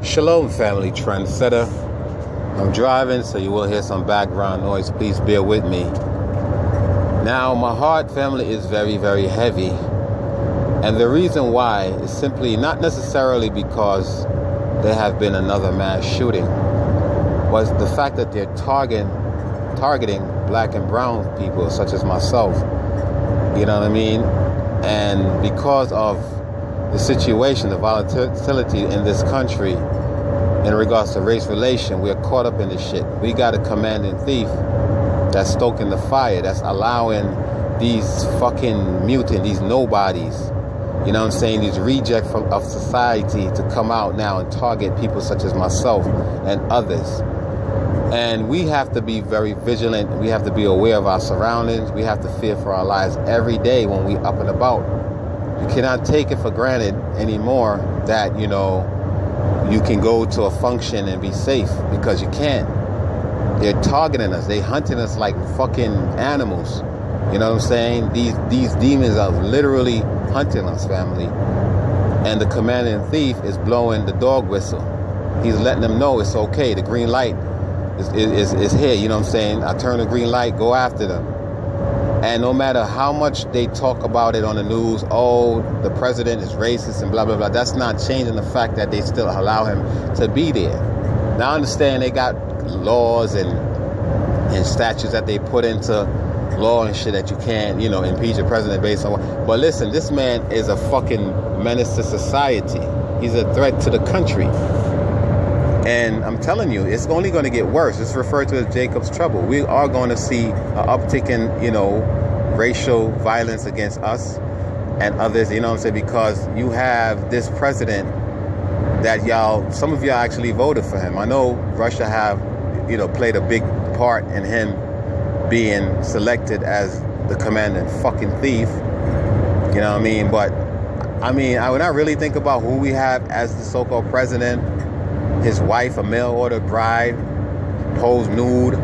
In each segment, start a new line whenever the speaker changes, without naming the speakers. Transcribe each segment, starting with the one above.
Shalom, family trendsetter. I'm driving, so you will hear some background noise. Please bear with me. Now, my heart, family, is very, very heavy. And the reason why is simply not necessarily because there have been another mass shooting, was the fact that they're targeting black and brown people such as myself. You know what I mean? And because of the situation, the volatility in this country in regards to race relation, we're caught up in this shit. We got a commanding thief that's stoking the fire, that's allowing these fucking mutant, these nobodies, you know what I'm saying, these rejects of society to come out now and target people such as myself and others. And we have to be very vigilant. We have to be aware of our surroundings. We have to fear for our lives every day when we up and about. You cannot take it for granted anymore that, you know, you can go to a function and be safe, because you can't. They're targeting us. They hunting us like fucking animals. You know what I'm saying? These demons are literally hunting us, family. And the commanding thief is blowing the dog whistle. He's letting them know it's okay. The green light is here. You know what I'm saying? I turn the green light, go after them. And no matter how much they talk about it on the news, oh, the president is racist and blah, blah, blah, that's not changing the fact that they still allow him to be there. Now, I understand they got laws and statutes that they put into law and shit that you can't, you know, impeach a president based on what. But listen, this man is a fucking menace to society. He's a threat to the country. And I'm telling you, it's only going to get worse. It's referred to as Jacob's trouble. We are going to see an uptick in, you know, racial violence against us and others, you know what I'm saying? Because you have this president that some of y'all actually voted for him. I know Russia have, you know, played a big part in him being selected as the commanding fucking thief. You know what I mean? But, I mean, when I really think about who we have as the so-called president, his wife, a mail-order bride, posed nude.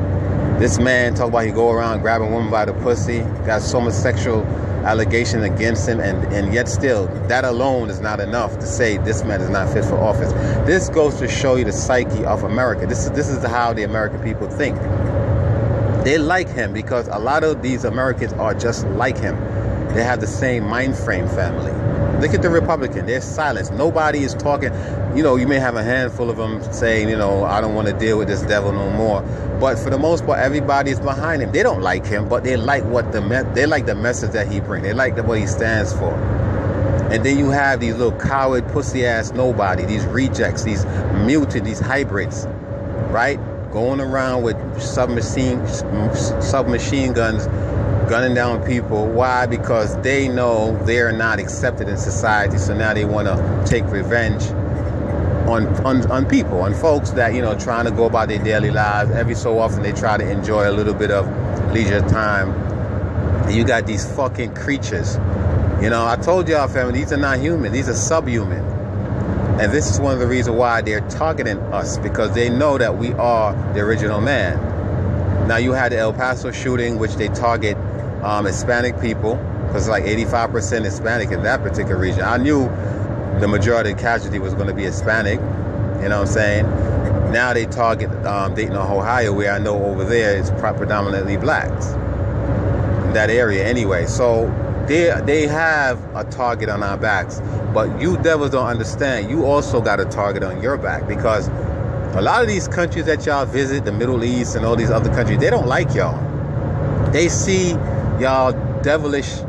This man talk about he go around grabbing women by the pussy, got so much sexual allegation against him, and yet still, that alone is not enough to say this man is not fit for office. This goes to show you the psyche of America. This is how the American people think. They like him because a lot of these Americans are just like him. They have the same mind frame, family. Look at the Republican. They're silenced. Nobody is talking. You know, you may have a handful of them saying, you know, I don't want to deal with this devil no more. But for the most part, everybody is behind him. They don't like him, but they like they like the message that he brings. They like what he stands for. And then you have these little coward, pussy-ass nobody, these rejects, these mutant, these hybrids, right? Going around with submachine guns, gunning down people. Why? Because they know they're not accepted in society, so now they want to take revenge on people, on folks that, you know, trying to go about their daily lives. Every so often they try to enjoy a little bit of leisure time. And you got these fucking creatures. You know, I told y'all, family, these are not human. These are subhuman. And this is one of the reasons why they're targeting us, because they know that we are the original man. Now, you had the El Paso shooting, which they target Hispanic people, because like 85% Hispanic in that particular region. I knew the majority of the casualty was going to be Hispanic, you know what I'm saying? Now they target Dayton, Ohio, where I know over there is predominantly blacks in that area anyway. So they have a target on our backs, but you devils don't understand. You also got a target on your back, because a lot of these countries that y'all visit, the Middle East and all these other countries, they don't like y'all. They see y'all devilish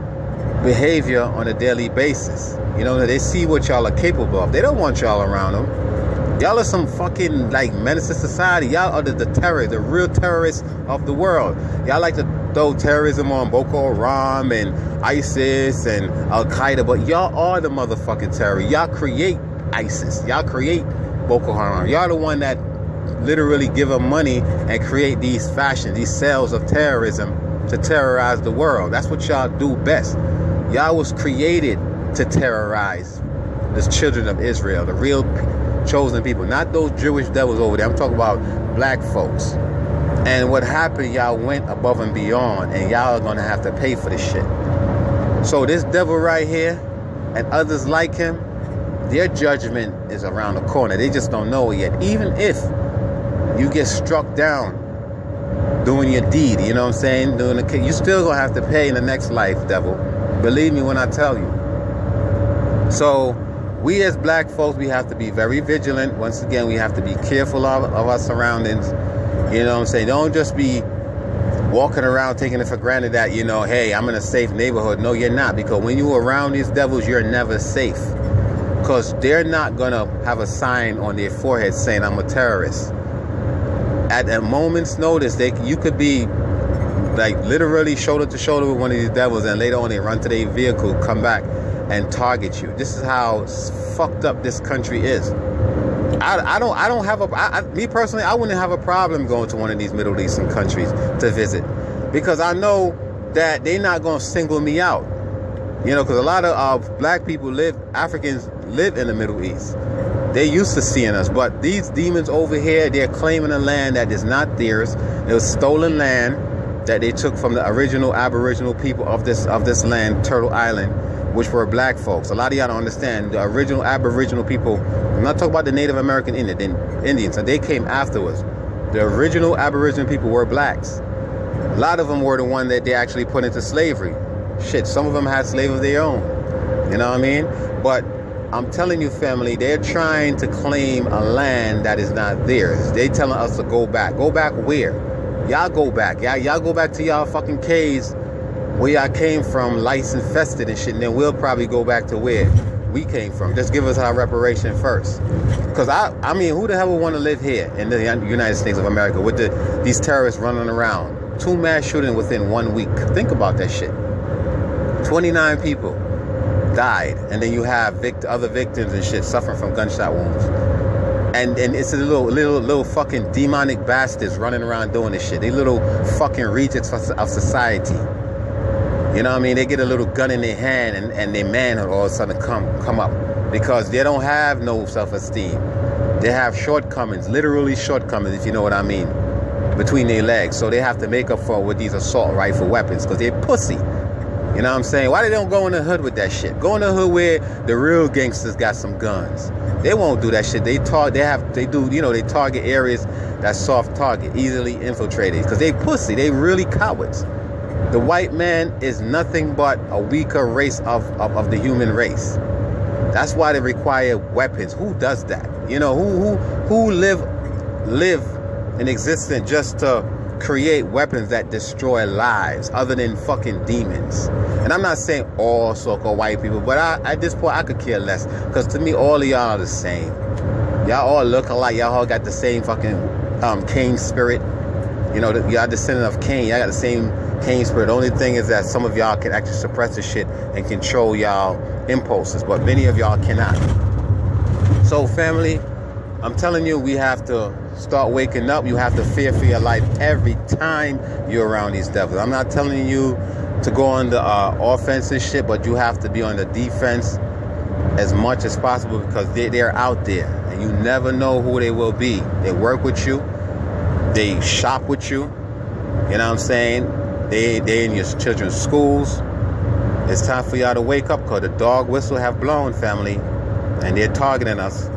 behavior on a daily basis. You know, they see what y'all are capable of. They don't want y'all around them. Y'all are some fucking, like, menace to society. Y'all are the terrorists, the real terrorists of the world. Y'all like to throw terrorism on Boko Haram and ISIS and Al-Qaeda, but y'all are the motherfucking terrorists. Y'all create ISIS. Y'all create Boko Haram. Y'all the one that literally give them money and create these cells of terrorism to terrorize the world. That's what y'all do best. Y'all was created to terrorize the children of Israel, the real chosen people, not those Jewish devils over there. I'm talking about black folks. And what happened, y'all went above and beyond, and y'all are going to have to pay for this shit. So this devil right here and others like him, their judgment is around the corner. They just don't know it yet. Even if you get struck down doing your deed, you know what I'm saying? You still gonna have to pay in the next life, devil. Believe me when I tell you. So we as black folks, we have to be very vigilant. Once again, we have to be careful of our surroundings. You know what I'm saying? Don't just be walking around taking it for granted that, you know, hey, I'm in a safe neighborhood. No, you're not. Because when you're around these devils, you're never safe. Because they're not going to have a sign on their forehead saying I'm a terrorist. At a moment's notice, you could be like literally shoulder to shoulder with one of these devils, and later on they run to their vehicle, come back and target you. This is how fucked up this country is. Me personally, I wouldn't have a problem going to one of these Middle Eastern countries to visit, because I know that they're not going to single me out. You know, because a lot of black people Africans live in the Middle East. They're used to seeing us, but these demons over here, they're claiming a land that is not theirs. It was stolen land that they took from the original Aboriginal people of this land, Turtle Island, which were black folks. A lot of y'all don't understand. The original Aboriginal people, I'm not talking about the Native American Indians, and they came afterwards. The original Aboriginal people were blacks. A lot of them were the one that they actually put into slavery. Shit, some of them had slaves of their own. You know what I mean? But I'm telling you, family, they're trying to claim a land that is not theirs. They telling us to go back. Go back where? Y'all go back. Y'all go back to y'all fucking caves where y'all came from, lice infested and shit, and then we'll probably go back to where we came from. Just give us our reparation first. Because I mean, who the hell would want to live here in the United States of America with these terrorists running around? 2 mass shootings within 1 week. Think about that shit. 29 people died, and then you have other victims and shit suffering from gunshot wounds. And it's a little fucking demonic bastards running around doing this shit. They little fucking rejects of society. You know what I mean? They get a little gun in their hand, and their manhood all of a sudden come up, because they don't have no self-esteem. They have shortcomings, literally shortcomings, if you know what I mean, between their legs. So they have to make up for it with these assault rifle weapons, because they're pussy. You know what I'm saying? Why they don't go in the hood with that shit? Go in the hood where the real gangsters got some guns. They won't do that shit. They target areas that's soft target, easily infiltrated, because they pussy. They really cowards. The white man is nothing but a weaker race of the human race. That's why they require weapons. Who does that? You know, who live in existence just to create weapons that destroy lives other than fucking demons? And I'm not saying all so-called white people, but at this point I could care less, because to me all of y'all are the same. Y'all all look alike. Y'all all got the same fucking Cain spirit. You know, y'all descendant of Cain. Y'all got the same Cain spirit. The only thing is that some of y'all can actually suppress the shit and control y'all impulses, but many of y'all cannot. So family, I'm telling you, we have to start waking up. You have to fear for your life every time you're around these devils. I'm not telling you to go on the offense and shit, but you have to be on the defense as much as possible, because they're out there and you never know who they will be. They work with you. They shop with you. You know what I'm saying? They in your children's schools. It's time for y'all to wake up, because the dog whistle have blown, family, and they're targeting us.